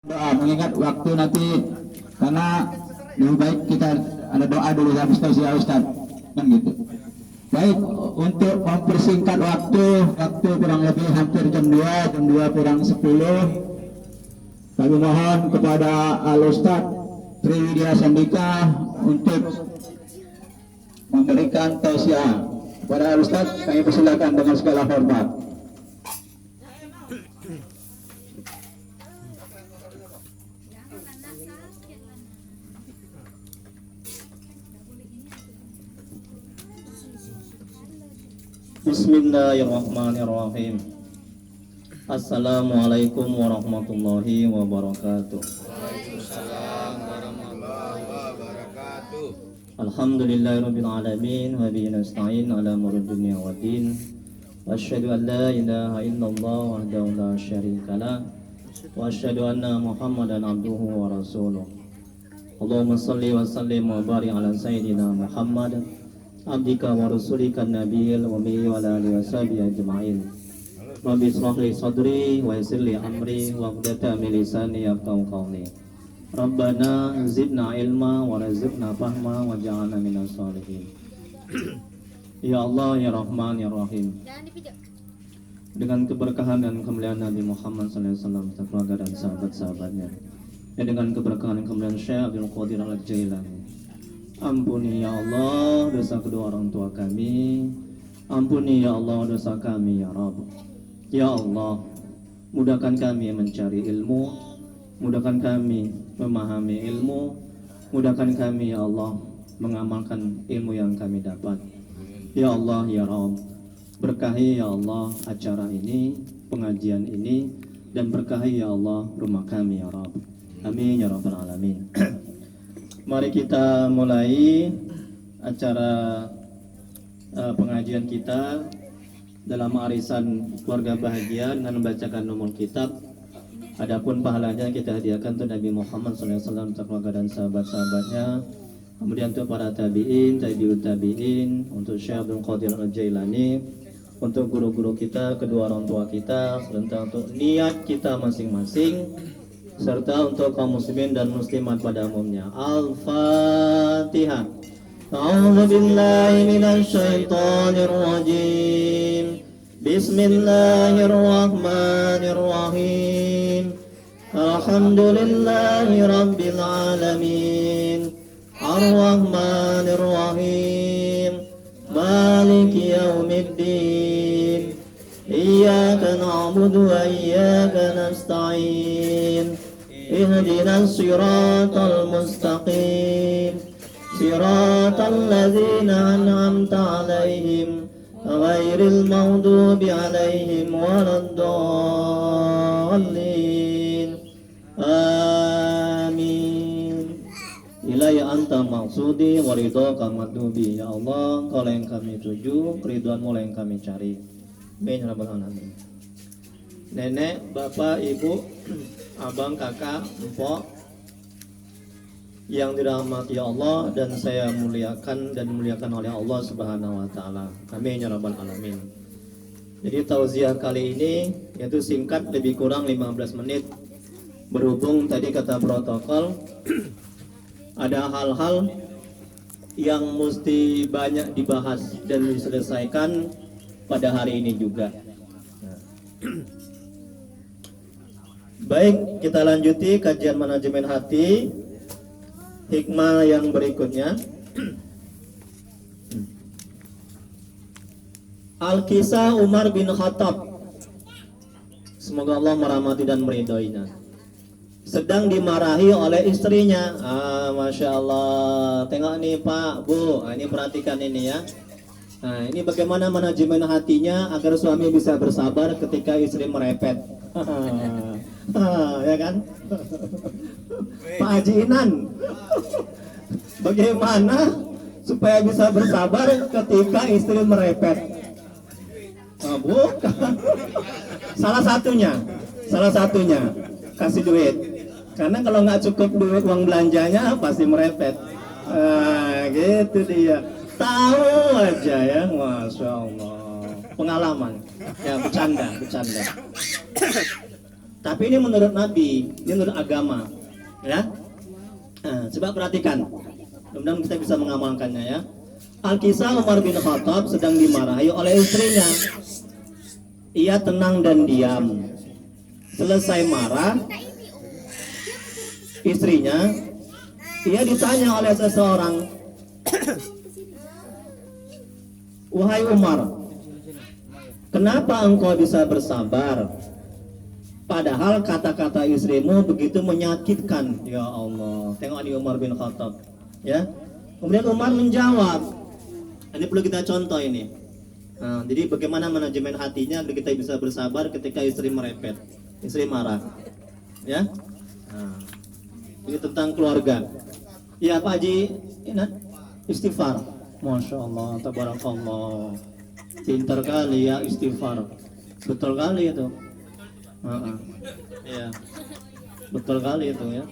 Doa mengingat waktu nanti, karena lebih baik kita ada doa dulu ya Ustaz kan gitu. Baik, untuk mempersingkat waktu kurang lebih hampir jam 2 kurang 10, kami mohon kepada Al Ustaz Triwidya Sandika untuk memberikan tausiah. Kepada Al Ustaz kami persilakan dengan segala hormat. Bismillahirrahmanirrahim. Assalamualaikum warahmatullahi wabarakatuh. Waalaikumsalam warahmatullahi wabarakatuh. Alhamdulillahirabbil alamin wa bihi nasta'in ala umuri dunya waddin. Asyhadu an la ilaha illallah wahdahu la syarikalah wa asyhadu anna Muhammadan abduhu wa rasuluh. Allahumma shalli wa sallim wa barik ala sayyidina Muhammad abdika wa rasulika nabiyil ummi wa ala alihi washabihi ajma'in. Rabbi ishrah li sadri wa yassir li amri wa hlul min lisani yafqahu qawli. Rabbana zidna ilma wa rizqna fahma wa ja'alna minas shalihin. Ya Allah ya Rahman ya Rahim. Dengan keberkahan dan kemuliaan Nabi Muhammad SAW, keluarga dan sahabat-sahabatnya, dan dengan keberkahan dan kemuliaan Syekh Abdul Qadir Al-Jailani, ampuni ya Allah dosa kedua orang tua kami. Ampuni ya Allah dosa kami ya Rabb. Ya Allah, mudahkan kami mencari ilmu, mudahkan kami memahami ilmu, mudahkan kami ya Allah mengamalkan ilmu yang kami dapat. Ya Allah ya Rabb, berkahi ya Allah acara ini, pengajian ini, dan berkahi ya Allah rumah kami ya Rabb. Amin ya Rabbal Alamin. Mari kita mulai acara pengajian kita dalam arisan keluarga bahagia dengan membacakan nomor kitab. Adapun pahalanya kita hadiahkan untuk Nabi Muhammad SAW, untuk keluarga dan sahabat-sahabatnya. Kemudian untuk para tabi'in, tabi'ut tabi'in, untuk Syekh Abdul Qadir Al-Jailani, untuk guru-guru kita, kedua orang tua kita, serta untuk niat kita masing-masing, serta untuk kaum muslimin dan muslimat pada umumnya. Al-Fatihah. A'udzu billahi minasy syaithanir rajim. Bismillahirrahmanirrahim. Alhamdulillahi rabbil alamin. Ar-Rahmanir Rahim. Maliki yaumiddin. Iyyaka na'budu wa iyyaka nasta'in. اهدنا الصراط المستقيم صراط الذين أنعمت عليهم غير المغضوب عليهم ولا الضالين آمين. Ilaihi anta maksudi wa ridhaka madhubi. Ya Allah, Kau yang kami tuju, ridhoanmu yang kami cari. Amin ya rabbal alamin. Nenek, bapak, ibu, abang, kakak, empok yang dirahmati Allah dan saya muliakan dan dimuliakan oleh Allah Subhanahu wa taala. Amin ya rabbal alamin. Jadi tausiah kali ini yaitu singkat, lebih kurang 15 menit. Berhubung tadi kata protokol ada hal-hal yang mesti banyak dibahas dan diselesaikan pada hari ini juga. Baik, kita lanjuti kajian manajemen hati. Hikmah yang berikutnya. Al-Kisah Umar bin Khattab, semoga Allah merahmati dan meridhoinya, sedang dimarahi oleh istrinya. Masya Allah. Tengok nih Pak, Bu, ini perhatikan ini ya. Nah, ini bagaimana manajemen hatinya agar suami bisa bersabar ketika istri merepet. Ya kan? Pak Haji Inan, bagaimana supaya bisa bersabar ketika istri merepet? Bukan. Salah satunya kasih duit. Karena kalau nggak cukup duit uang belanjanya pasti merepet. Gitu dia. Tahu aja ya, masya Allah. Pengalaman. Ya bercanda. Tapi ini menurut Nabi, ini menurut agama, ya. Nah, coba perhatikan. Mudah-mudahan kita bisa mengamalkannya ya. Al-Kisah Umar bin Khattab sedang dimarahi oleh istrinya. Ia tenang dan diam. Selesai marah, istrinya, ia ditanya oleh seseorang, "Wahai Umar, kenapa engkau bisa bersabar? Padahal kata-kata istrimu begitu menyakitkan." Ya Allah, tengok ini Umar bin Khattab, ya. Kemudian Umar menjawab. Ini perlu kita contoh ini. Nah, jadi bagaimana manajemen hatinya agar kita bisa bersabar ketika istri merepet, istri marah, ya. Nah, ini tentang keluarga. Ya Pak Haji, ini istighfar. Masya Allah, tabarakallah. Pintar kali ya istighfar. Betul kali itu. Ya, betul kali itu ya.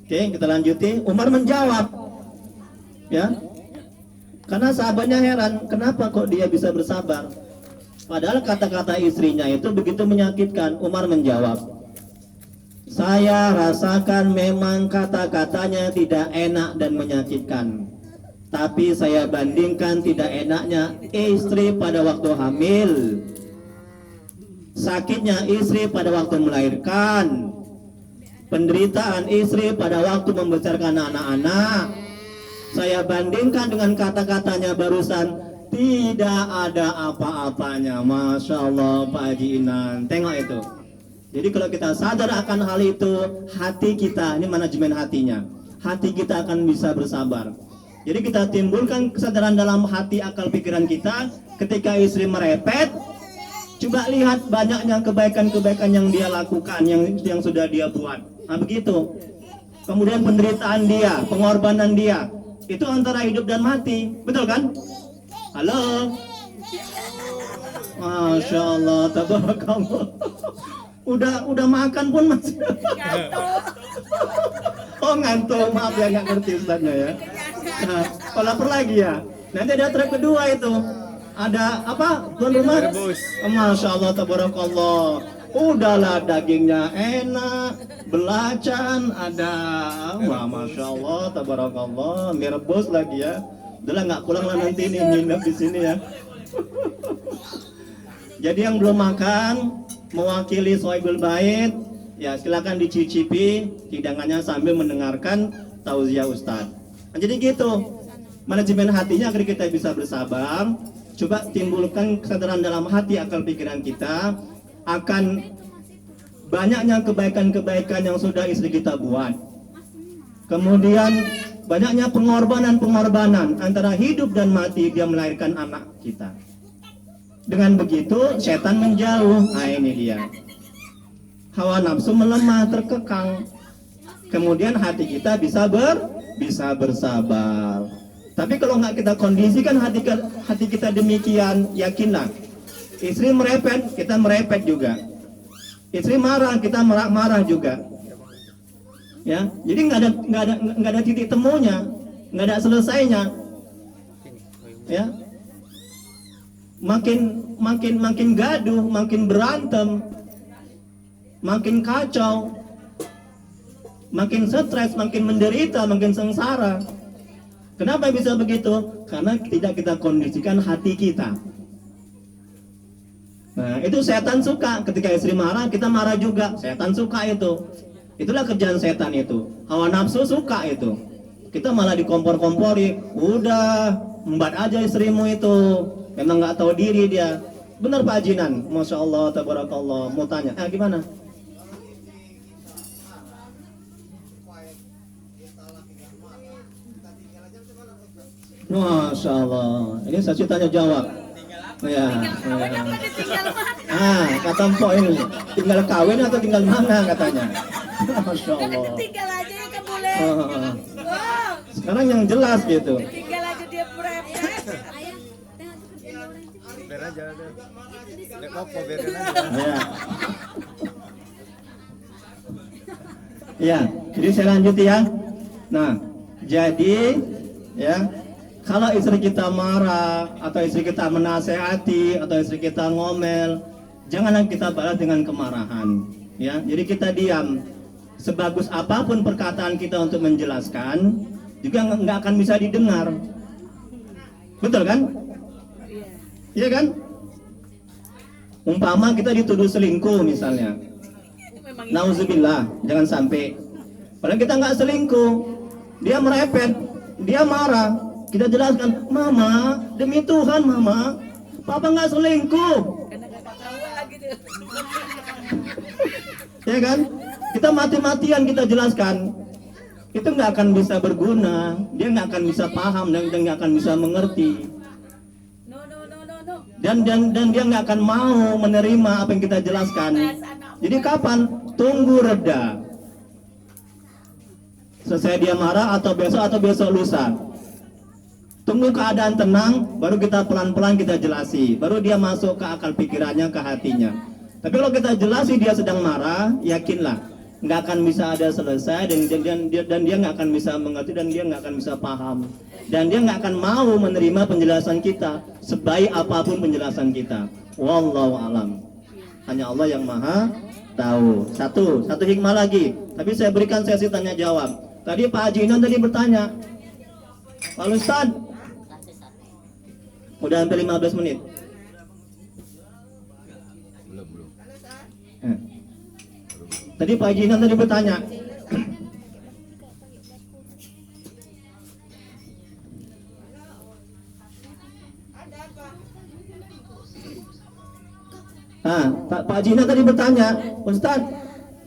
Oke, kita lanjuti. Umar menjawab, ya. Karena sahabatnya heran, kenapa kok dia bisa bersabar? Padahal kata-kata istrinya itu begitu menyakitkan. Umar menjawab, "Saya rasakan memang kata-katanya tidak enak dan menyakitkan. Tapi saya bandingkan tidak enaknya istri pada waktu hamil, sakitnya istri pada waktu melahirkan, penderitaan istri pada waktu membesarkan anak-anak. Saya bandingkan dengan kata-katanya barusan, tidak ada apa-apanya." Masya Allah Pak Haji Inan. Tengok itu. Jadi kalau kita sadar akan hal itu, hati kita, ini manajemen hatinya, hati kita akan bisa bersabar. Jadi kita timbulkan kesadaran dalam hati, akal pikiran kita. Ketika istri merepet, coba lihat banyaknya kebaikan-kebaikan yang dia lakukan, yang sudah dia buat. Nah begitu. Kemudian penderitaan dia, pengorbanan dia, itu antara hidup dan mati, betul kan? Halo. Masya Allah, tabarakallah. Udah makan pun masih. Oh ngantuk, maaf ya nggak ngerti Ustaznya ya. Nah, kalau lapar lagi ya. Nanti ada trip kedua itu. Ada apa? Tuan rumah? Masya Allah, tabarakallah. Udahlah dagingnya enak, belacan ada, wah Masya Allah, tabarakallah, mie rebus lagi ya. Udahlah nggak pulang lah nanti ini nginep di sini ya. Jadi yang belum makan, mewakili Sohibul Bait, ya silakan dicicipi hidangannya sambil mendengarkan tausiah Ustaz. Nah, jadi gitu, manajemen hatinya agar kita bisa bersabar. Coba timbulkan kesadaran dalam hati, akal pikiran kita akan banyaknya kebaikan-kebaikan yang sudah istri kita buat. Kemudian banyaknya pengorbanan-pengorbanan antara hidup dan mati dia melahirkan anak kita. Dengan begitu setan menjauh. Nah ini dia. Hawa nafsu melemah, terkekang. Kemudian hati kita bisa bersabar. Tapi kalau nggak kita kondisikan hati kita demikian, yakinlah. Istri merepet, kita merepet juga. Istri marah, kita marah juga. Ya, jadi nggak ada titik temunya, nggak ada selesainya. Ya, makin gaduh, makin berantem, makin kacau, makin stres, makin menderita, makin sengsara. Kenapa bisa begitu? Karena tidak kita kondisikan hati kita. Nah, itu setan suka. Ketika istri marah, kita marah juga. Setan suka itu. Itulah kerjaan setan itu. Hawa nafsu suka itu. Kita malah dikompor-kompori. Udah, embat aja istrimu itu. Memang nggak tahu diri dia. Benar Pak Hajinan. Masya Allah, tabarakallah. Mau tanya, gimana? Masya Allah. Ini saya tanya jawab. Ya. Kata Mpok ini tinggal kawin atau tinggal mana katanya. Masya Allah. Tinggal aja ya kan boleh. Sekarang yang jelas gitu. Tinggal aja dia prepes. Biar aja deh. Dek apa biarin aja. Ya. Ya, jadi saya lanjut ya. Nah, jadi ya, kalau istri kita marah atau istri kita menasehati atau istri kita ngomel, janganlah kita balas dengan kemarahan. Ya, jadi kita diam. Sebagus apapun perkataan kita untuk menjelaskan, juga nggak akan bisa didengar. Betul kan? Iya kan? Umpama kita dituduh selingkuh misalnya. Memang Nauzubillah, jangan sampai. Padahal kita nggak selingkuh. Dia merepet, dia marah. Kita jelaskan, Mama, demi Tuhan Mama, Papa nggak selingkuh. karena gak ketahuan gitu. Ya kan? Kita mati-matian kita jelaskan, itu nggak akan bisa berguna. Dia nggak akan bisa paham dan nggak akan bisa mengerti. No no no no no. Dan dia nggak akan mau menerima apa yang kita jelaskan. Jadi kapan? Tunggu reda. Selesai dia marah atau besok lusa. Tunggu keadaan tenang, baru kita pelan-pelan kita jelasi. Baru dia masuk ke akal pikirannya, ke hatinya. Tapi kalau kita jelasi dia sedang marah, yakinlah nggak akan bisa ada selesai dan dia nggak akan bisa mengerti dan dia nggak akan bisa paham dan dia nggak akan mau menerima penjelasan kita sebaik apapun penjelasan kita. Wallahu alam. Hanya Allah yang maha tahu. Satu hikmah lagi. Tapi saya berikan sesi tanya jawab. Tadi Pak Haji Inon tadi bertanya, Pak Ustad, udah hampir 15 menit. Tadi Pak Haji Inon tadi bertanya, Pak Haji Inon tadi bertanya, Ustad,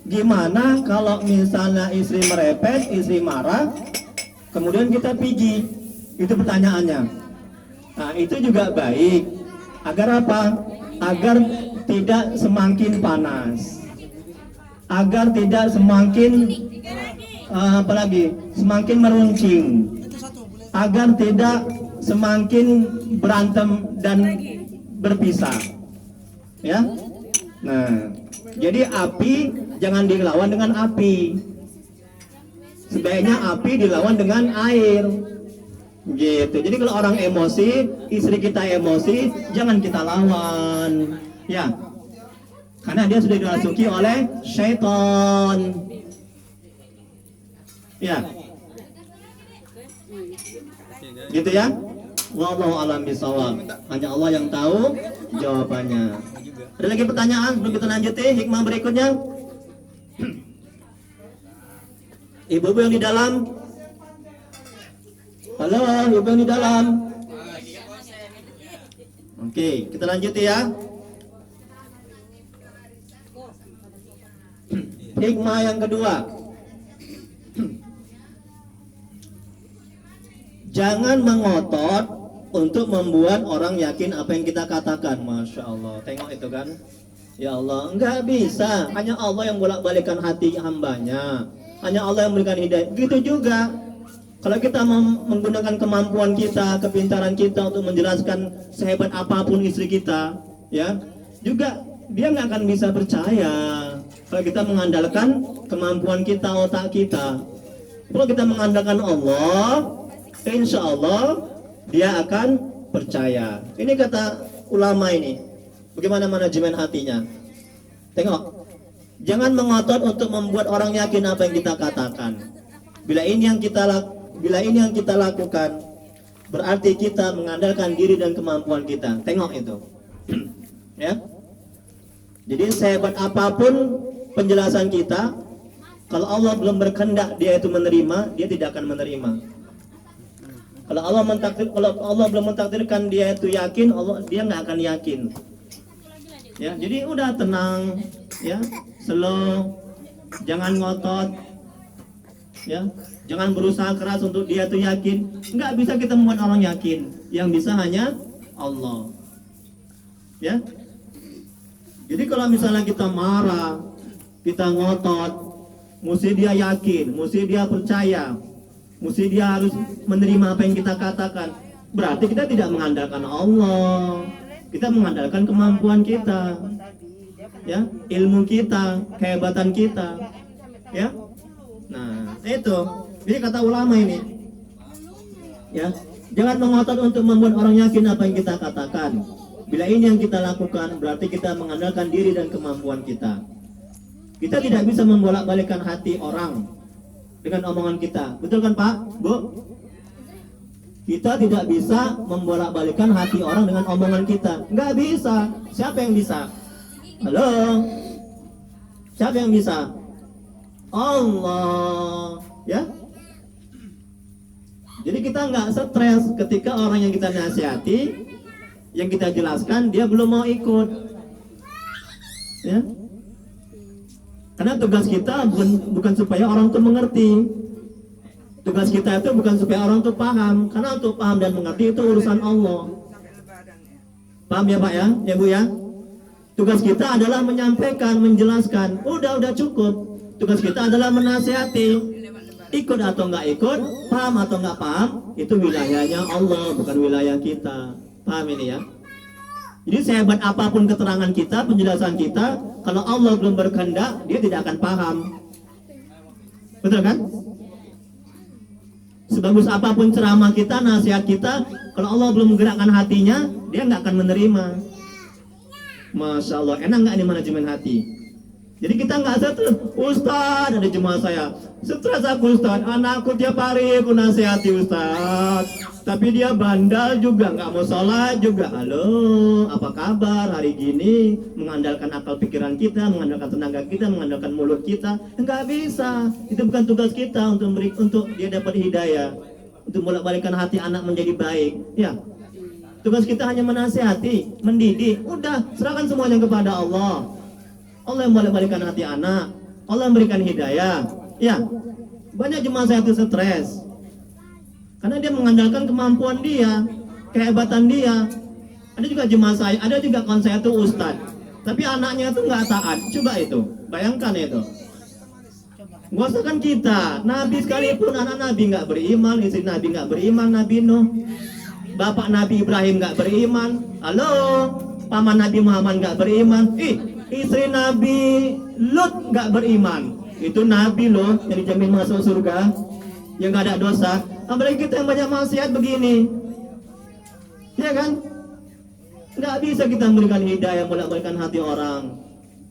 gimana kalau misalnya istri merepet, istri marah, kemudian kita piji? Itu pertanyaannya. Nah, itu juga baik. Agar apa? Agar tidak semakin panas. Agar tidak semakin apalagi semakin meruncing. Agar tidak semakin berantem dan berpisah. Ya. Nah, jadi api jangan dilawan dengan api. Sebaiknya api dilawan dengan air. Gitu. Jadi kalau orang emosi, istri kita emosi, jangan kita lawan. Ya. Karena dia sudah dirasuki oleh syaitan. Ya. Gitu ya. Wallahu a'lam bishawab. Hanya Allah yang tahu jawabannya. Ada lagi pertanyaan sebelum kita lanjuti hikmah berikutnya? Ibu-ibu yang di dalam. Halo, ibu yang di dalam. Oke, kita lanjuti ya. Hikmah yang kedua. Jangan mengotot untuk membuat orang yakin apa yang kita katakan. Masya Allah, tengok itu kan. Ya Allah, enggak bisa. Hanya Allah yang bolak-balikan hati hambanya. Hanya Allah yang memberikan hidayah. Gitu juga. Kalau kita menggunakan kemampuan kita, kepintaran kita untuk menjelaskan sehebat apapun istri kita, ya, juga dia nggak akan bisa percaya. Kalau kita mengandalkan kemampuan kita, otak kita. Kalau kita mengandalkan Allah, insya Allah dia akan percaya. Ini kata ulama ini. Bagaimana manajemen hatinya? Tengok. Jangan mengotot untuk membuat orang yakin apa yang kita katakan. Bila ini yang kita lakukan, berarti kita mengandalkan diri dan kemampuan kita. Tengok itu. Ya. Jadi sehebat apapun penjelasan kita, kalau Allah belum berkehendak dia itu menerima, dia tidak akan menerima. Kalau Allah belum mentakdirkan dia itu yakin, dia nggak akan yakin. Ya, jadi udah tenang, ya, slow, jangan ngotot, ya, jangan berusaha keras untuk dia itu yakin. Nggak bisa kita membuat orang yakin. Yang bisa hanya Allah. Ya. Jadi kalau misalnya kita marah, kita ngotot, mesti dia yakin, mesti dia percaya, mesti dia harus menerima apa yang kita katakan. Berarti kita tidak mengandalkan Allah. Kita mengandalkan kemampuan kita, ya, ilmu kita, kehebatan kita, ya. Nah, itu. Ini kata ulama ini, ya. Jangan mengotot untuk membuat orang yakin apa yang kita katakan. Bila ini yang kita lakukan, berarti kita mengandalkan diri dan kemampuan kita. Kita tidak bisa membolak-balikkan hati orang dengan omongan kita. Betul kan Pak? Bu? Kita tidak bisa membolak-balikkan hati orang dengan omongan kita. Nggak bisa. Siapa yang bisa? Halo? Siapa yang bisa? Allah. Ya? Jadi kita nggak stres ketika orang yang kita nasihati, yang kita jelaskan, dia belum mau ikut. Ya? Karena tugas kita bukan supaya orang itu mengerti. Tugas kita itu bukan supaya orang itu paham. Karena untuk paham dan mengerti itu urusan Allah. Paham ya Pak ya? Ya Bu ya? Tugas kita adalah menyampaikan, menjelaskan. Udah cukup. Tugas kita adalah menasihati. Ikut atau nggak ikut, paham atau nggak paham, itu wilayahnya Allah, bukan wilayah kita. Paham ini ya? Jadi sehebat apapun keterangan kita, penjelasan kita, kalau Allah belum berkehendak, dia tidak akan paham. Betul kan? Sebagus apapun ceramah kita, nasihat kita, kalau Allah belum menggerakkan hatinya, dia nggak akan menerima. Masya Allah, enak nggak ini manajemen hati? Jadi kita nggak stres. Ustaz, ada jemaah saya, stres aku Ustaz, anakku tiap hari aku nasihati Ustaz, tapi dia bandal juga, nggak mau sholat juga. Halo, apa kabar hari gini? Mengandalkan akal pikiran kita, mengandalkan tenaga kita, mengandalkan mulut kita, nggak bisa. Itu bukan tugas kita untuk dia dapat hidayah, untuk bolak-balikan hati anak menjadi baik. Ya, tugas kita hanya menasihati, mendidik. Udah, serahkan semuanya kepada Allah. Allah yang bolak-balikan hati anak, Allah yang memberikan hidayah. Ya, banyak jemaah saya itu stres karena dia mengandalkan kemampuan dia, kehebatan dia. Ada juga jemaah saya, ada juga kawan saya itu ustadz, tapi anaknya itu nggak taat. Coba itu, bayangkan itu. Gak usah kan kita, Nabi sekalipun anak Nabi nggak beriman, istri Nabi nggak beriman, Nabi Nuh, bapak Nabi Ibrahim nggak beriman. Halo, paman Nabi Muhammad nggak beriman. Istri Nabi Lut nggak beriman. Itu Nabi loh yang dijamin masuk surga, yang nggak ada dosa. Apalagi kita yang banyak maksiat begini, ya kan? Nggak bisa kita memberikan hidayah, bolak-balikan hati orang.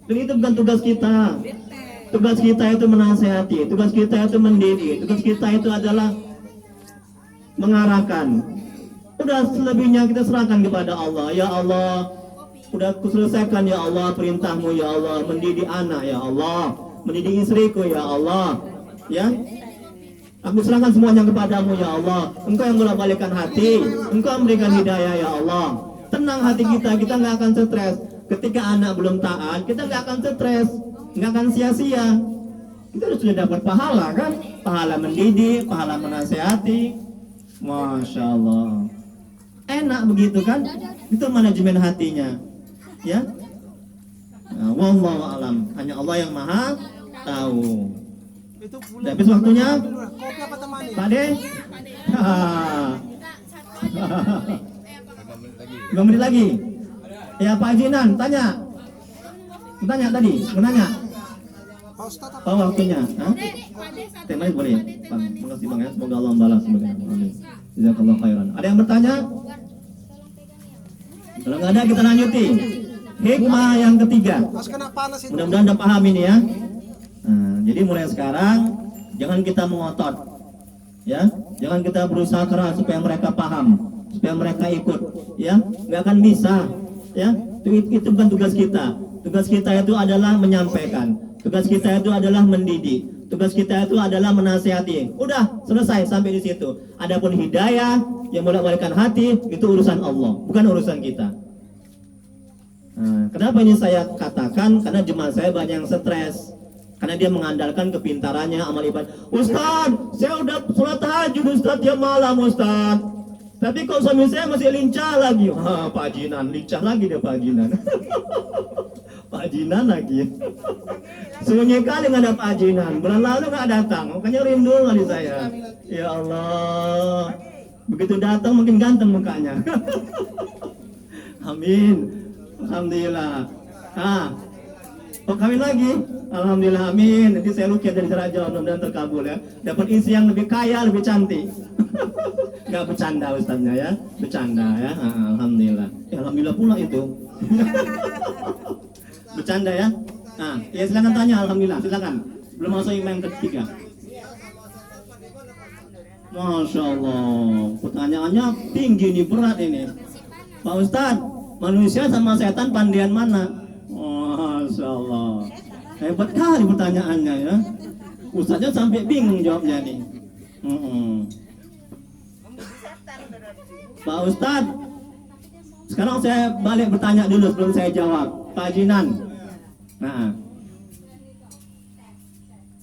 Dan itu bukan tugas kita. Tugas kita itu menasehati, tugas kita itu mendidik, tugas kita itu adalah mengarahkan. Udah selebihnya kita serahkan kepada Allah. Ya Allah, udah kuselesaikan ya Allah perintahmu ya Allah, mendidik anak ya Allah, mendidik istriku ya Allah, ya. Aku serahkan semuanya kepadamu ya Allah. Engkau yang bolak-balikan hati, Engkau memberikan hidayah ya Allah. Tenang hati kita, kita nggak akan stres. Ketika anak belum taat, kita nggak akan stres, nggak akan sia-sia. Kita sudah dapat pahala kan? Pahala mendidik, pahala menasehati. Masya Allah, enak begitu kan? Itu manajemen hatinya. Ya, nah, wallahu alam, hanya Allah yang maha tahu. Habis waktunya, Pak De, 5 menit lagi. Ya Pak Jinan, tanya tadi, menanya. Apa waktunya? Temanya boleh, Bang. Makasih Bang ya, semoga Allah membalas. Amin. Jazakallahu khairan. Ada yang bertanya? Kalau nggak ada kita lanjuti. Hikmah yang ketiga. Mudah-mudahan Anda paham ini ya. Nah, jadi mulai sekarang jangan kita mengotot, ya. Jangan kita berusaha keras supaya mereka paham, supaya mereka ikut, ya. Nggak akan bisa, ya. Itu bukan tugas kita. Tugas kita itu adalah menyampaikan. Tugas kita itu adalah mendidik. Tugas kita itu adalah menasihati. Udah selesai sampai di situ. Adapun hidayah yang bolak-balikan hati itu urusan Allah, bukan urusan kita. Nah, kenapa ini saya katakan? Karena jemaah saya banyak yang stres. Karena dia mengandalkan kepintarannya, amal ibadah. Ustaz, saya udah sholat tahajud Ustaz tiap malam Ustaz, tapi kok suami saya masih lincah lagi. Pak Jinan, lincah lagi dia Pak Jinan. Pak Jinan lagi. Sunyi kali nggak ada Pak Jinan. Bulan lalu nggak datang, makanya rindu kali saya. Ya Allah, begitu datang makin ganteng mukanya. Amin. Alhamdulillah. Kawin lagi? Alhamdulillah, amin. Nanti saya lukis dari Raja, mudah-mudahan terkabul ya. Dapat istri yang lebih kaya, lebih cantik. Gak bercanda Ustaznya ya, bercanda ya. Alhamdulillah. Ya, alhamdulillah pula itu. Bercanda ya. Nah, ya silakan tanya. Alhamdulillah, silakan. Belum masuk yang ketiga. Masya Allah, pertanyaannya tinggi nih, berat ini. Pak Ustadz, manusia sama setan pandian mana? Masya Allah, hebat kali pertanyaannya ya. Ustadznya sampai bingung jawabnya nih. Pak Ustadz, sekarang saya balik bertanya dulu sebelum saya jawab. Pak Jinan, nah,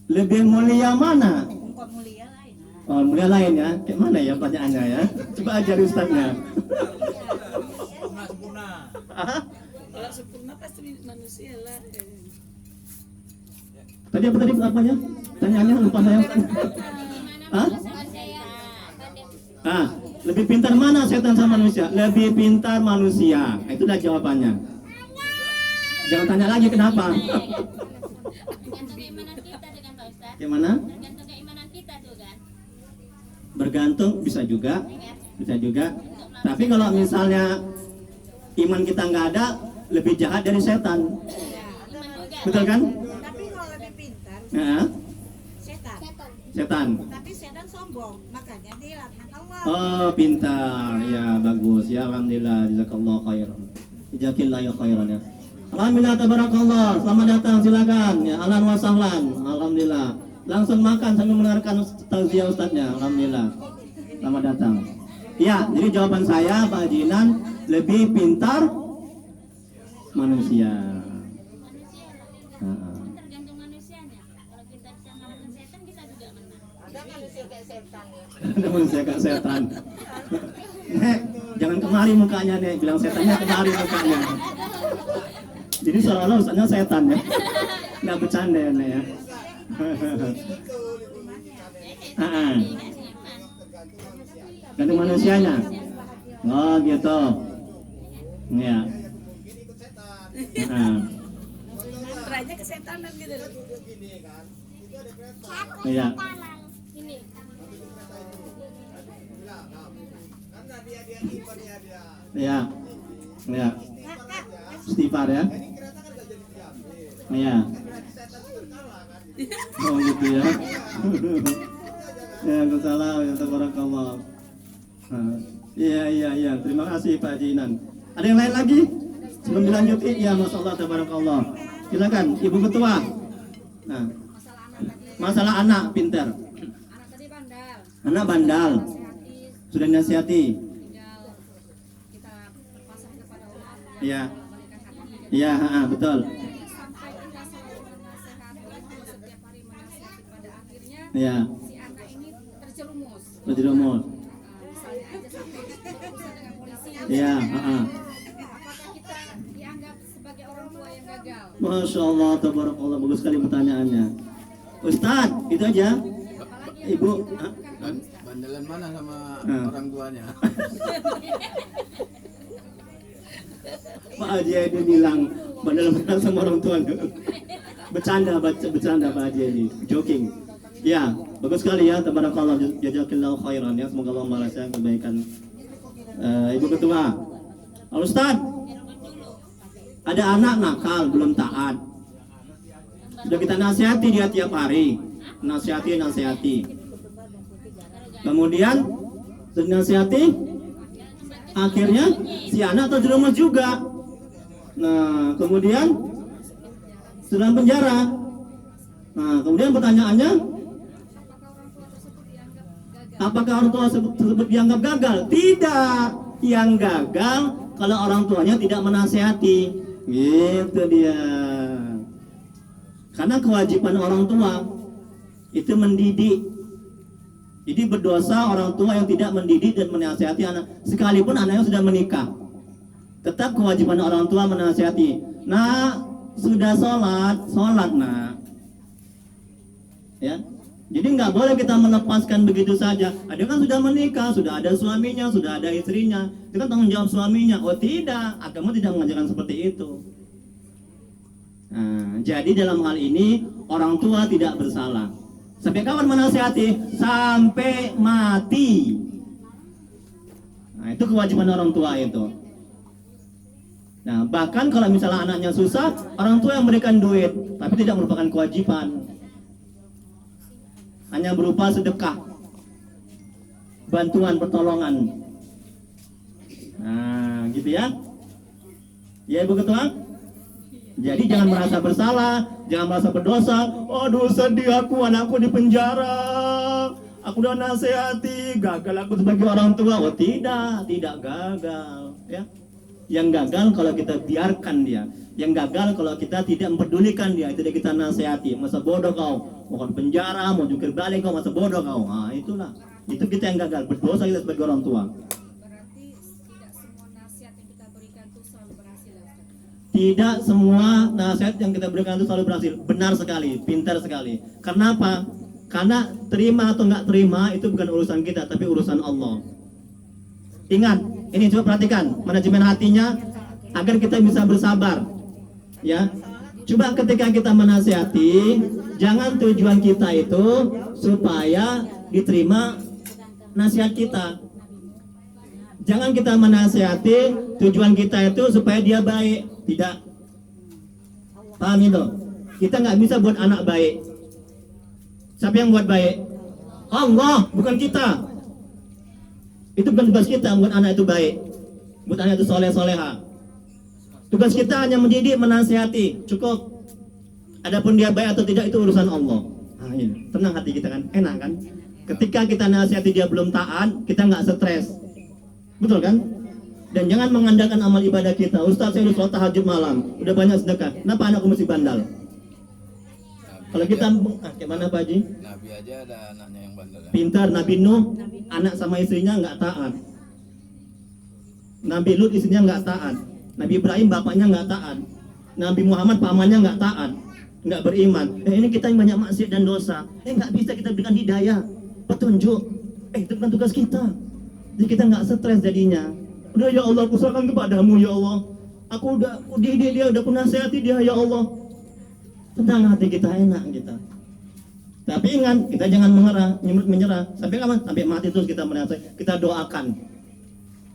lebih mulia mana? Kok mulia lain. Oh, mulia lain ya? Kayak mana ya pertanyaannya ya? Coba ajar Ustadznya. Kalau sempurna pasti manusia lah. Tadi apa tadi apanya? Pertanyaannya lupa saya. Hah? Ah, lebih pintar mana setan sama manusia? Lebih pintar manusia. Nah, itu dah jawabannya. Jangan tanya lagi kenapa. Tergantung keimanan kita tuh kan Pak Ustadz. Gimana? Tergantung keimanan kita tuh kan. Bergantung bisa juga. Bisa juga. Tapi kalau misalnya iman kita nggak ada, lebih jahat dari setan. Iman juga. Betul kan? Tapi kalau lebih pintar, Nah, setan. setan. Tapi setan sombong, makanya dia laknat Allah. Oh, pintar. Ya, bagus. Ya, alhamdulillah. Jazakallah khairan. Jazakallahu khairan ya. Alhamdulillah, tabarakallah. Selamat datang, silakan. Ya, ahlan wa sahlan. Alhamdulillah. Langsung makan sambil mendengarkan tausiah ustadznya. Alhamdulillah. Selamat datang. Ya, jadi jawaban saya Pak Jinan, lebih pintar manusia. Manusia lah. Nah, Tergantung manusianya. Kalau kita bisa mengalahkan setan, kita juga menang. Ada manusia kayak setan ya. ada manusia kayak setan. Nek, jangan kemari mukanya nek, bilang setannya kemari mukanya. Jadi seolah-olah ustadznya setan ya. Nggak bercanda ya nek ya. Ah, gantung manusianya. Oh gitu. Ya. Nah, Rajanya kesetanan gitu. iya. Ini. Ya. Ya. Istighfar ya. Ya. Oh gitu ya. Ya, salam ya tabarakallah. Iya. Terima kasih Pak Jinan. Ada yang lain lagi? Sebelum dilanjuti, ya masyaallah tabarakallah. Silakan Ibu Ketua. Nah, masalah anak pintar. Anak tadi bandal. Anak bandal. Sudah nasihati. Tinggal kita pasrah kepada Allah. Iya. Balikan hati. Iya, betul. Sampai kita selalu menasehati Allah setiap hari menasehati pada akhirnya Iya. si anak ini terjerumus. Berjerumus. Misalnya aja sampai berurusan dengan polisi. Iya, Apakah kita dianggap sebagai orang tua yang gagal? Masya Allah, tabarakallah, bagus sekali pertanyaannya. Ustadz, itu aja. Ibu, Bandalan mana sama Ah. orang tuanya? Pak Haji ini bilang bandel-bandel sama orang tua. Bercanda Pak Haji ini, joking. Ya, bagus sekali ya, tabarakallah, jazakallahu khairan ya. Semoga Allah membalasnya kebaikan. Ibu Ketua, Ustadz, ada anak nakal belum taat. Sudah kita nasihati dia tiap hari, nasihati. Kemudian sudah nasihati, akhirnya si anak terjerumus juga. Nah, kemudian sudah penjara. Nah, kemudian pertanyaannya, apakah orang tua tersebut dianggap gagal? Tidak. Yang gagal kalau orang tuanya tidak menasihati. Gitu dia. Karena kewajiban orang tua itu mendidik. Jadi berdosa orang tua yang tidak mendidik dan menasihati anak, sekalipun anaknya sudah menikah. Tetap kewajiban orang tua menasihati. Nah, sudah sholat nak. Ya, jadi nggak boleh kita melepaskan begitu saja. Ada kan sudah menikah, sudah ada suaminya, sudah ada istrinya. Itu kan tanggung jawab suaminya. Oh tidak, agama tidak mengajarkan seperti itu. Nah, jadi dalam hal ini orang tua tidak bersalah. Sampai kapan menasihati? Sampai mati. Nah, itu kewajiban orang tua itu. Nah, bahkan kalau misalnya anaknya susah, orang tua yang memberikan duit, tapi tidak merupakan kewajiban. Hanya berupa sedekah, bantuan, pertolongan. Nah, gitu ya. Ya, Ibu Ketua. Jadi jangan merasa bersalah, jangan merasa berdosa. Aduh, sedih aku, anakku di penjara. Aku udah nasihati, gagal aku sebagai orang tua. Oh, tidak gagal, ya. Yang gagal kalau kita biarkan dia. Yang gagal kalau kita tidak mempedulikan dia. Tidak kita nasihati. Masa bodoh kau, mau ke penjara, mau jungkir balik kau, masa bodoh kau. Nah, itulah. Itu kita yang gagal. Berdosa kita sebagai orang tua. Berarti tidak semua nasihat yang kita berikan itu selalu berhasil ya Ustaz? Tidak semua nasihat yang kita berikan itu selalu berhasil. Benar sekali, pintar sekali. Karena apa? Karena terima atau nggak terima itu bukan urusan kita, tapi urusan Allah. Ingat, ini coba perhatikan manajemen hatinya agar kita bisa bersabar. Ya, coba ketika kita menasihati, jangan tujuan kita itu supaya diterima nasihat kita. Jangan kita menasihati tujuan kita itu supaya dia baik. Tidak. Paham itu? Kita nggak bisa buat anak baik. Siapa yang buat baik? Allah, bukan kita. Itu bukan tugas kita buat anak itu baik, buat anak itu soleh-soleha. Tugas kita hanya mendidik, menasihati, cukup. Adapun dia baik atau tidak itu urusan Allah. Nah, ini. Tenang hati kita kan, enak kan? Ketika kita nasihati dia belum taat, kita nggak stres, betul kan? Dan jangan mengandalkan amal ibadah kita. Ustaz, saya udah sholat tahajud malam, udah banyak sedekah. Kenapa anakku mesti bandal? Kalau kita, gimana Pak Haji? Nabi aja ada anaknya yang bandel ya. Pintar, Nabi Nuh, anak sama istrinya nggak taat. Nabi Lut istrinya nggak taat. Nabi Ibrahim bapaknya nggak taat. Nabi Muhammad pamannya nggak taat, nggak beriman. Ini kita yang banyak maksiat dan dosa. Nggak bisa kita berikan hidayah, petunjuk. Itu bukan tugas kita. Jadi kita nggak stres jadinya. Udah ya Allah, aku serahkan kepadamu ya Allah. Aku udah didik dia, udah aku nasihati dia ya Allah. Tenang hati kita, enak kita. Tapi ingat, kita jangan menyerah. Sampai kapan? Sampai mati terus kita menasihati. Kita doakan.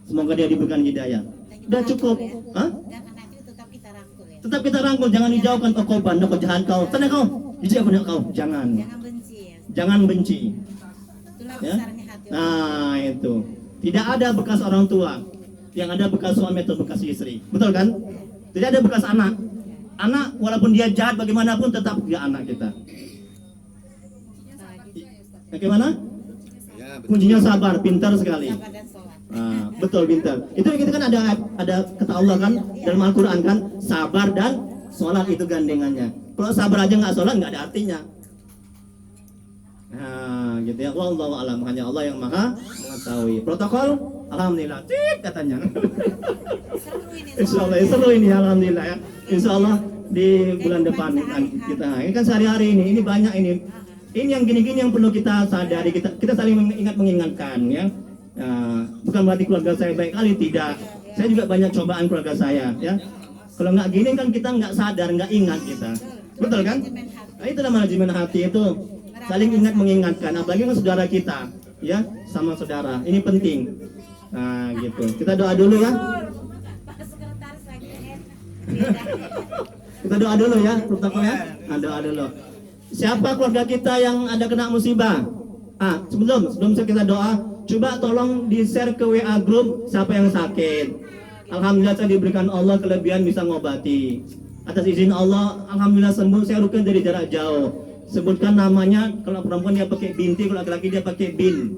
Semoga dia diberikan hidayah. Udah cukup. Hah? Dan anak itu tetap kita rangkul ya. Tetap kita rangkul, jangan dijauhkan. Oh kau bandel, kau jahat kau. Tenang kau. Jijik aku kau. Jangan. Jangan benci ya. Jangan benci. Itulah Ya? besarnya hati. Nah itu. Tidak ada bekas orang tua. Yang ada bekas suami atau bekas istri. Betul kan? Tidak ada bekas anak. Anak walaupun dia jahat bagaimanapun tetap dia anak kita. Bagaimana? Ya, betul. Kuncinya sabar, pintar sekali. Sabar dan sholat. Nah, betul pintar. Itu kita kan ada kata Allah kan dalam Al-Qur'an kan, sabar dan sholat itu gandengannya. Kalau sabar aja nggak sholat nggak ada artinya. Nah, gitu ya. Wallahu a'lam, hanya Allah yang Maha mengetahui. Protokol alhamdulillah. Tit katanya. Seru ini. Insya Allah seru ini alhamdulillah ya. Insya Allah di bulan depan kita. Ini kan sehari-hari ini banyak ini. Ini yang gini-gini yang perlu kita sadari, kita saling mengingatkan ya. Bukan berarti keluarga saya baik kali, tidak. Saya juga banyak cobaan keluarga saya ya. Kalau nggak gini kan kita nggak sadar, nggak ingat kita. Betul kan? Nah, itulah manajemen hati itu. Saling ingat mengingatkan, apalagi kan saudara kita ya, sama saudara. Ini penting. Nah, gitu. Kita doa dulu ya. Pak Sekretaris lagi ya. Kita doa dulu ya, protokol ya. Nah, doa dulu. Siapa keluarga kita yang ada kena musibah? Sebelum kita doa, coba tolong di-share ke WA group siapa yang sakit. Alhamdulillah saya diberikan Allah kelebihan bisa ngobati. Atas izin Allah, alhamdulillah sembuh, saya rukyah dari jarak jauh. Sebutkan namanya, kalau perempuan dia pakai binti, kalau laki-laki dia pakai bin.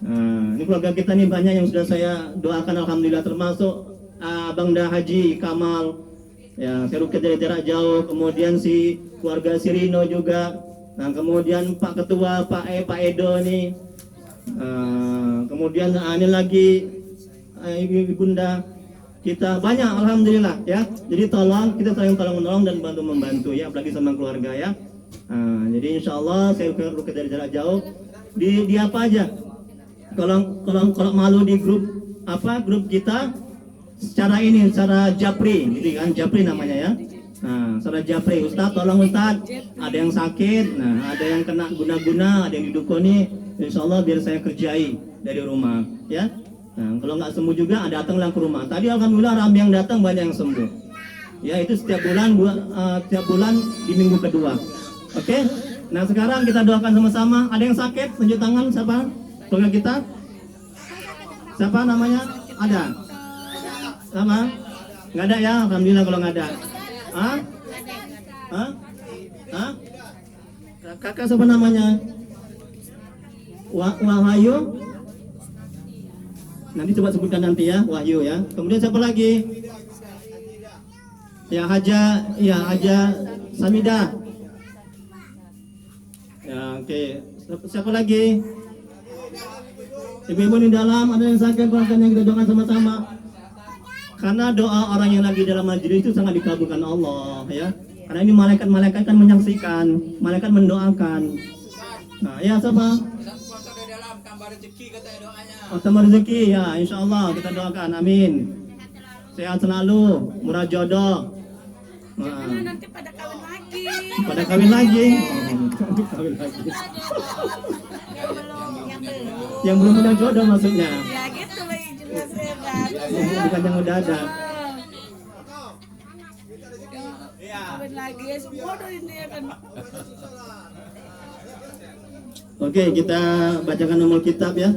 Nah, ini keluarga kita nih banyak yang sudah saya doakan alhamdulillah, termasuk Abang Dah Haji Kamal. Ya, saya rukyah dari jarak jauh, kemudian si keluarga Sirino juga. Nah, kemudian Pak Ketua, Pak Edo nih. Kemudian ini lagi Ibu Bunda kita banyak alhamdulillah ya. Jadi tolong kita saling tolong menolong dan bantu membantu ya, apalagi sama keluarga ya. Jadi insya Allah saya rukyah dari jarak jauh di apa aja. Kalau malu di grup kita secara japri gitu kan, japri namanya ya. Nah, secara japri, Ustaz tolong Ustaz, ada yang sakit, nah ada yang kena guna-guna, ada yang didukuni, insya Allah biar saya kerjai dari rumah ya. Nah, kalau nggak sembuh juga, datanglah ke rumah. Tadi alhamdulillah ramai yang datang, banyak yang sembuh. Ya, itu setiap bulan di minggu kedua. Oke. Nah, sekarang kita doakan sama-sama. Ada yang sakit? Tunjuk tangan siapa? Keluarga kita? Siapa namanya? Ada? Sama? Nggak ada ya? Alhamdulillah kalau nggak ada. Hah? Hah? Hah? Kakak siapa namanya? Wahyu? Nanti coba sebutkan nanti ya, Wahyu ya. Kemudian siapa lagi? Ya Haja Samida. Ya, oke. Siapa lagi? Ibu-ibu di dalam, ada yang sakit, bahkan yang kita doakan sama-sama. Karena doa orang yang lagi dalam majelis itu sangat dikabulkan Allah ya. Karena ini malaikat-malaikat kan menyaksikan, malaikat mendoakan. Nah, ya siapa? Puasa di dalam tambah rezeki katanya doanya. Oh, tambah rezeki ya, insya Allah kita doakan, amin. Sehat selalu, murah jodoh. Nah, Nanti pada kawin lagi. pada kawin lagi. Kawin lagi. Yang belum punya jodoh maksudnya. Ya gitu lah jelas hebat. Bukan yang udah ada. Kawin lagi ya semua dari ini ya kan. Oke, kita bacakan nomor kitab ya.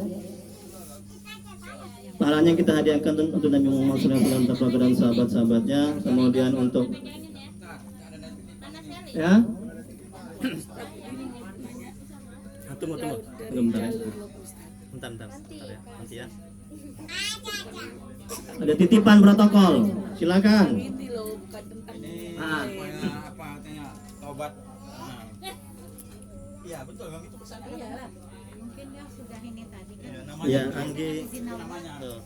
Pahalanya kita hadiahkan untuk Nabi Muhammad SAW dan sahabat-sahabatnya. Kemudian untuk ya. Tunggu. Bentar ya. Bentar ya. Nanti ya. Ada titipan protokol. Silakan. Ini loh bukan tentang Ah. Apa katanya? Tobat. Iya, betul Bang, itu pesannya. Iyalah. Mungkin dia sudah ini tadi kan. Ya, Anggi. Tuh.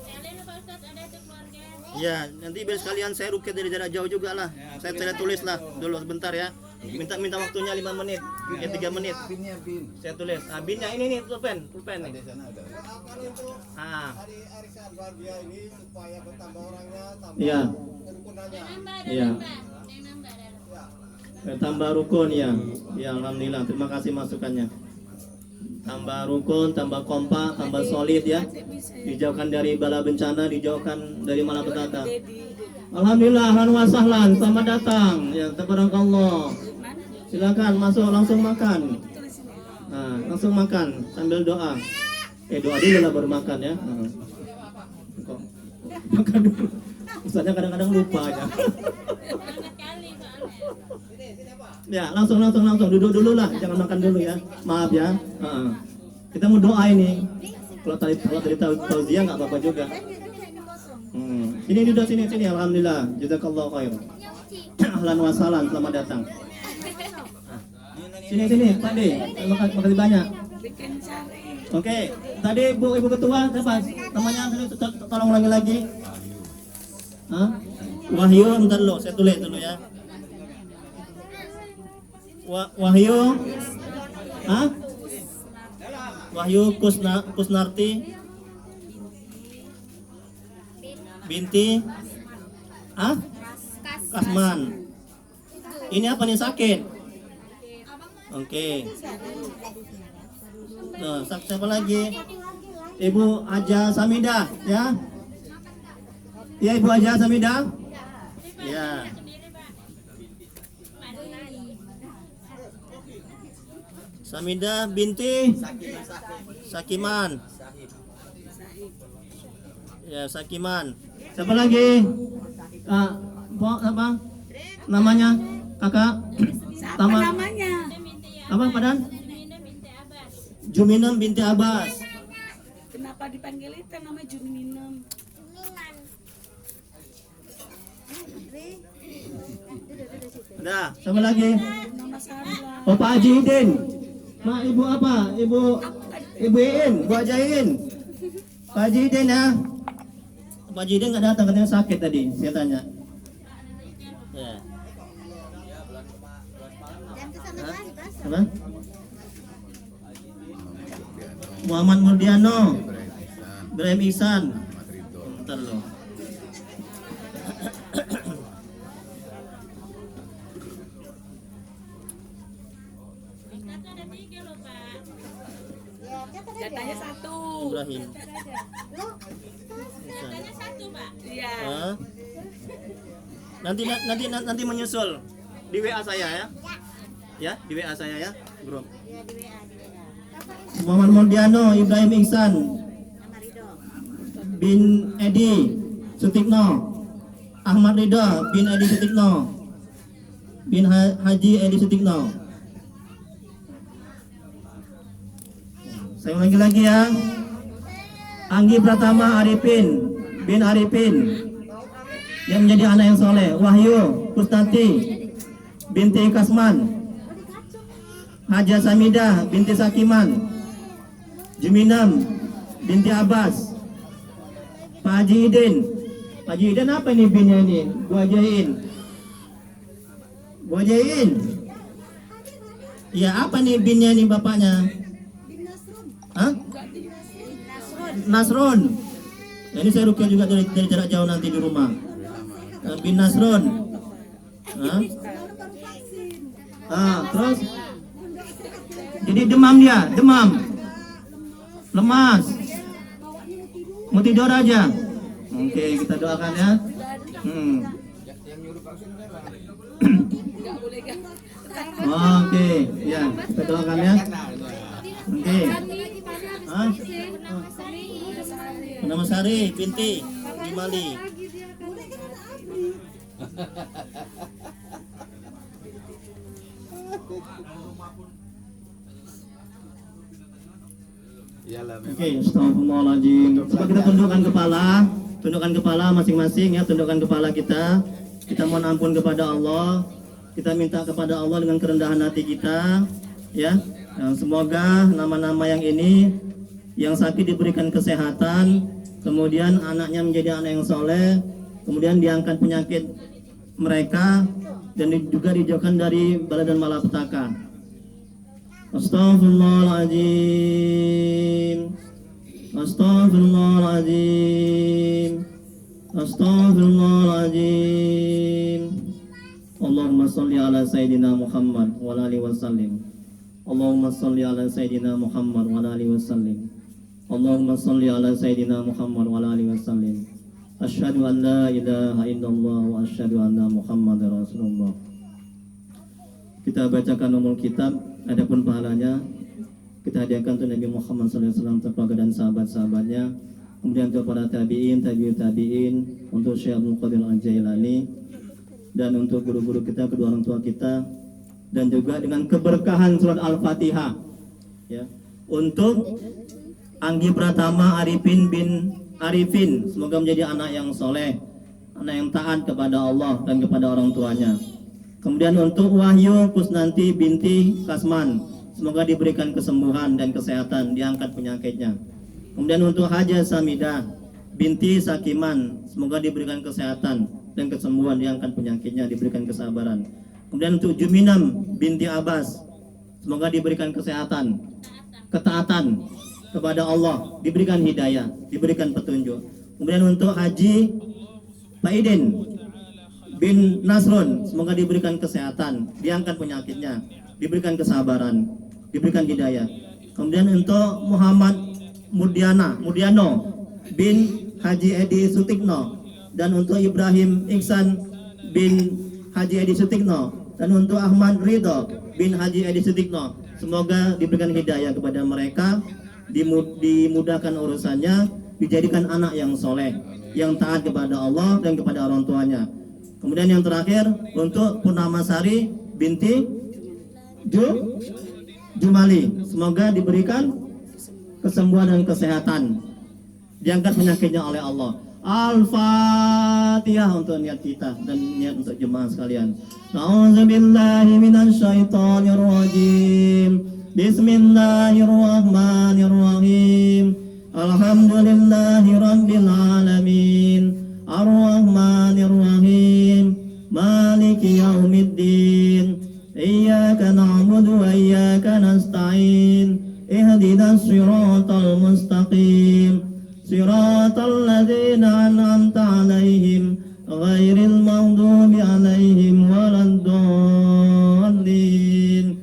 Kalian Pak Ustadz ada tuh keluarga. Ya, nanti biar sekalian saya rukyat dari jarak jauh juga lah. Saya tulis lah dulu sebentar ya. Minta waktunya 5 menit, 3 menit. Pinnya pin. Saya tulis. Ah, binnya ini nih, pulpen nih. Di sana ada. Ah, Arisan Barbia ini supaya bertambah orangnya, tambah iya. kerukunannya. Iya. Yang nambah ada. Tambah rukun ya. Ya, alhamdulillah. Terima kasih masukannya. Tambah rukun, tambah kompak, tambah solid ya. Dijauhkan dari bala bencana, dijauhkan dari malapetaka. Alhamdulillah, ahlan wa sahlan, selamat datang. Ya, tabarakallah. Silakan masuk, langsung makan. Nah, langsung makan sambil doa. Doa dulu lah baru makan ya. Kok makan dulu. Ustaznya kadang-kadang lupa aja. Banget kali soalnya. Ya, langsung duduk dulu lah, jangan makan dulu ya. Maaf ya. Kita mau doa ini. Kalau tadi tauziah nggak apa-apa juga. Sini duduk sini. Alhamdulillah. Jazakallahu khair. Ahlan wa sahlan, selamat datang. Sini Pak De. Makasih banyak. bikin cari. Oke, tadi Ibu Ketua siapa? Namanya tolong ulangi lagi. Hah? Wahyu, bentar dulu, saya tulis dulu ya. Wahyu. Hah? Wahyu Kusnarti binti Kasman. Ini apa nih, sakit? Oke. Nah, siapa lagi? Ibu Haja Samida ya? Ya, Ibu Haja Samida? Ya. Samida binti Sakiman. Ya, Sakiman. Siapa lagi? Apa? Namanya? Kakak? Siapa namanya? Apa, Padan? Jumina binti Abbas. Juminem binti Abbas. Kenapa dipanggil itu namanya Junminem? Ada. Siapa lagi? Nama Sarla. Oh, Pak Haji Idin. Mak, Ibu apa? Ibu Iin, Bu Haji Iin. Pak Haji Idin ya. Pak Haji Idin nggak datang, katanya sakit tadi. Saya tanya. Ya. Apa? Muhammad Murdiano. Ibrahim Ihsan. Bentar loh. 3 loh Pak. Jatahnya 1. Ibrahim. Katanya 1 Pak. Iya. Hah? Nanti menyusul di WA saya ya. Ya, di WA saya ya, grup. Muhammad Muldiano Ibrahim Ihsan bin Edi Sutikno, Ahmad Ridha bin Edi Sutikno, bin Haji Edi Sutikno. Saya ulangi lagi ya. Anggi Pratama Arifin bin Arifin yang menjadi anak yang soleh. Wahyu Kustati binti Kasman, Haja Samidah binti Sakiman, Juminam binti Abbas, Pak Haji Idin. Pak Haji Idin apa ini binnya ini? Gua ajain. Iya, apa nih binnya ini bapaknya? Hah? Nasrun. Nah, ini saya rukyah juga dari jarak jauh nanti di rumah. Bin Nasrun. Hah? Terus jadi demam dia, lemas, mau tidur aja. Oke, kita doakan ya. Oke, ya kita doakan ya. Oke. Nama Sari binti Jumali. Oke, astagfirullahaladzim. Coba kita tundukkan kepala masing-masing ya, tundukkan kepala kita. Kita mohon ampun kepada Allah. Kita minta kepada Allah dengan kerendahan hati kita, ya. Semoga nama-nama yang ini, yang sakit diberikan kesehatan, kemudian anaknya menjadi anak yang soleh, kemudian diangkat penyakit mereka, dan juga dijauhkan dari bala dan malapetaka. Astaghfirullahaladzim. Allahumma salli ala Sayyidina Muhammad wa ala alihi wasallim. Allahumma salli ala Sayyidina Muhammad wa ala alihi wasallim. Allahumma salli ala Sayyidina Muhammad wa ala alihi wasallim. Asyhadu an la ilaha illallah wa asyhadu anna Muhammadar Rasulullah. Kita bacakan umul kitab, adapun pahalanya kita hadiahkan untuk Nabi Muhammad SAW, keluarga dan sahabat-sahabatnya, kemudian untuk para tabi'in, tabi'in, untuk Syekh Abdul Qadir Al-Jailani, dan untuk guru-guru kita, kedua orang tua kita, dan juga dengan keberkahan surat Al-Fatihah, ya, untuk Anggi Pratama Arifin bin Arifin, semoga menjadi anak yang soleh, anak yang taat kepada Allah dan kepada orang tuanya. Kemudian untuk Wahyu Kusnanti binti Kasman, semoga diberikan kesembuhan dan kesehatan, diangkat penyakitnya. Kemudian untuk Haja Samidah binti Sakiman, semoga diberikan kesehatan dan kesembuhan, diangkat penyakitnya, diberikan kesabaran. Kemudian untuk Juminam binti Abbas, semoga diberikan kesehatan, ketaatan kepada Allah, diberikan hidayah, diberikan petunjuk. Kemudian untuk Haji Pak Idin bin Nasrun, semoga diberikan kesehatan, diangkat penyakitnya, diberikan kesabaran, diberikan hidayah. Kemudian untuk Muhammad Muldiano bin Haji Edi Sutikno, dan untuk Ibrahim Ihsan bin Haji Edi Sutikno, dan untuk Ahmad Ridha bin Haji Edi Sutikno, semoga diberikan hidayah kepada mereka, dimudahkan urusannya, dijadikan anak yang soleh, yang taat kepada Allah dan kepada orang tuanya. Kemudian yang terakhir untuk Purnamasari binti Jumali, semoga diberikan kesembuhan dan kesehatan, diangkat penyakitnya oleh Allah. Al-Fatihah untuk niat kita dan niat untuk jemaah sekalian. A'udzubillahi minasyaitonirrajim. Bismillahirrahmanirrahim. Alhamdulillahi rabbil alamin. Ar-Rahmanir-Rahim. Maliki yaumiddin. Iyyaka na'budu wa iyyaka nasta'in. Ihdinas siratal mustaqim. Siratal ladzina an'amta 'alaihim ghairil maghdubi 'alaihim waladdallin.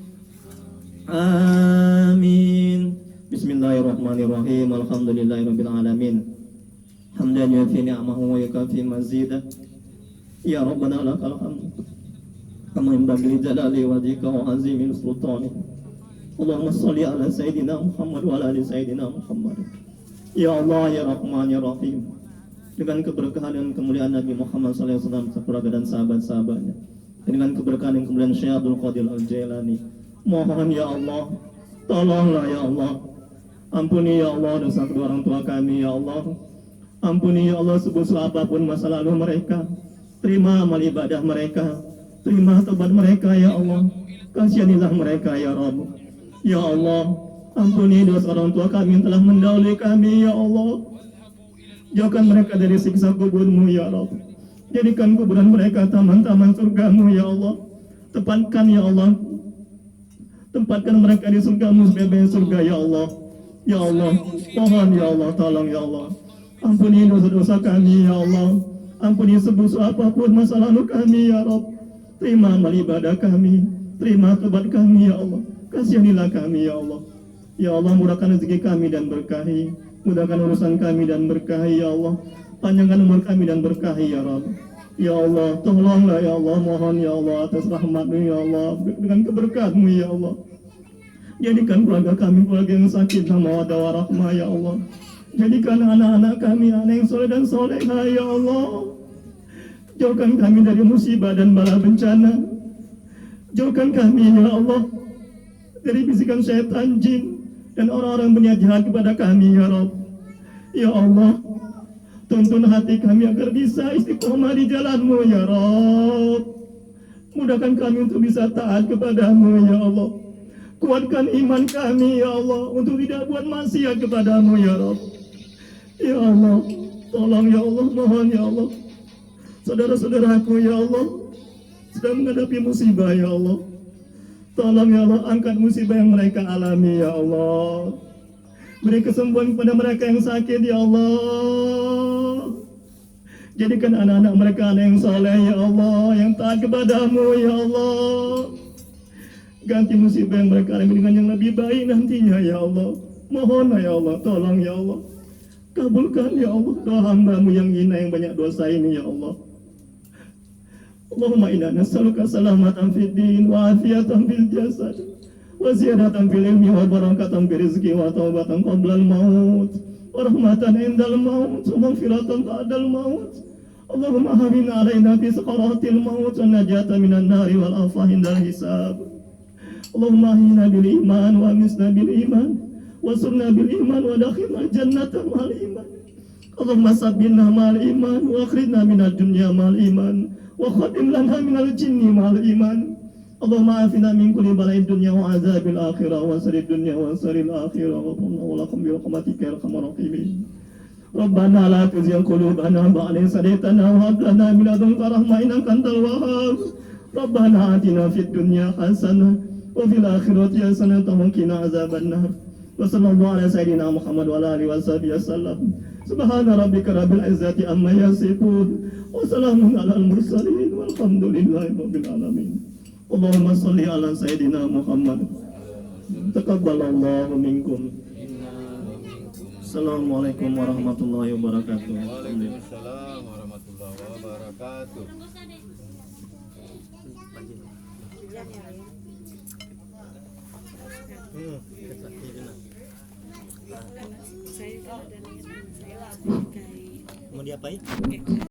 Bismillahirrahmanirrahim. Alhamdulillahirabbil alamin. Hamdan yufi ni'amahu wa yukafi mazidah. Ya Rabbana lakal hamd. Kama yanbaghi li jalali wajhika wa azimi sultanik. Allahumma shalli ala sayyidina Muhammad wa ala ali sayyidina Muhammad. Ya Allah, ya Rahman, ya Rahim. Dengan keberkahan dan kemuliaan Nabi Muhammad SAW, keluarga dan sahabat-sahabatnya, dengan keberkahan dan kemuliaan Syekh Abdul Qadir Al-Jailani, mohon ya Allah, tolonglah ya Allah, ampuni ya Allah dosa kedua orang tua kami ya Allah, ampuni ya Allah sebesar apapun masa lalu mereka, terima amal ibadah mereka, terima tobat mereka ya Allah, kasihanilah mereka ya Rabb, ya Allah, ampuni dosa orang tua kami yang telah mendahului kami ya Allah. Jauhkan mereka dari siksa kubur-Mu ya Rabb. Jadikan kuburan mereka taman-taman surga-Mu ya Allah. Tempatkan ya Allah, tempatkan mereka di surga-Mu sebagai surga ya Allah. Ya Allah, mohon ya Allah, tolong ya Allah. Ampuni dosa-dosa kami ya Allah. Ampuni sebesar apapun masa lalu kami ya Rabb. Terima amal ibadah kami, terima tobat kami ya Allah. Kasihanilah kami ya Allah. Ya Allah, mudahkan rezeki kami dan berkahi, mudahkan urusan kami dan berkahi ya Allah. Panjangkan umur kami dan berkahi ya Rabb. Ya Allah, tolonglah ya Allah, mohon ya Allah atas rahmat-Mu ya Allah, dengan keberkat-Mu ya Allah. Jadikan keluarga kami keluarga yang sakit sama mawaddah warahmah ya Allah. Jadikan anak-anak kami anak yang soleh dan solehah ya Allah. Jauhkan kami dari musibah dan bala bencana. Jauhkan kami ya Allah dari bisikan syaitan, jin, dan orang-orang berniat jahat kepada kami ya Rabb. Ya Allah, tuntun hati kami agar bisa istiqomah di jalan-Mu ya Rabb. Mudahkan kami untuk bisa taat kepada-Mu ya Allah. Kuatkan iman kami ya Allah untuk tidak buat maksiat kepada-Mu ya Rabb. Ya Allah, tolong ya Allah, mohon ya Allah. Saudara-saudaraku ya Allah sedang menghadapi musibah ya Allah. Tolong ya Allah, angkat musibah yang mereka alami ya Allah. Beri kesembuhan kepada mereka yang sakit ya Allah. Jadikan anak-anak mereka anak yang soleh ya Allah, yang taat kepada-Mu ya Allah. Ganti musibah yang mereka alami dengan yang lebih baik nantinya ya Allah. Mohonlah ya Allah, tolong ya Allah. Kabulkan ya Allah doa hamba-Mu yang hina yang banyak dosa ini ya Allah. Allahumma inna nas'aluka salamatan fid din wa afiyatan fil jasad wa ziyadatan fil ilmi wa barakatan fil rizqi wa taubatan qabla al maut wa rahmatan indal maut wa maghfiratan ba'dal maut. Allahumma hawwin 'alaina fi sakaratil maut wa najatan minan nari wal afah indal hisab. Allahumma ahyina bil iman wa amisna bil iman wa surna bil iman wa dakhilna jannata ma'al iman. Allahumma sabbinna ma'al iman wa akhrijna minad dunya ma'al iman wa khatim lana minal jinni ma'al iman. Allahumma afina min kulli bala'id dunya wa azabil akhirah wa sarid dunya wa saril akhirah wa qulna lakum bi rahmatika ya arhamar rahimin. Rabbana la tuzigh qulubana ba'da idh hadaytana wa hab lana min ladunka rahmah innaka antal wahhab. Rabbana atina fid dunya hasanah wa fil akhirati hasanah wa qina azabannar. Wa sallallahu ala sayyidina Muhammad wa ala alihi wa sallam. Subhana rabbika rabbil izzati amma yasifun wa salamun alal mursalin walhamdulillahi rabbil alamin. Allahumma shalli ala sayyidina Muhammad. Taqabbalallahu minkum. Assalamualaikum warahmatullahi wabarakatuh. Waalaikumsalam warahmatullahi wabarakatuh. Saya ada niatan saya sebagai Mau diapain?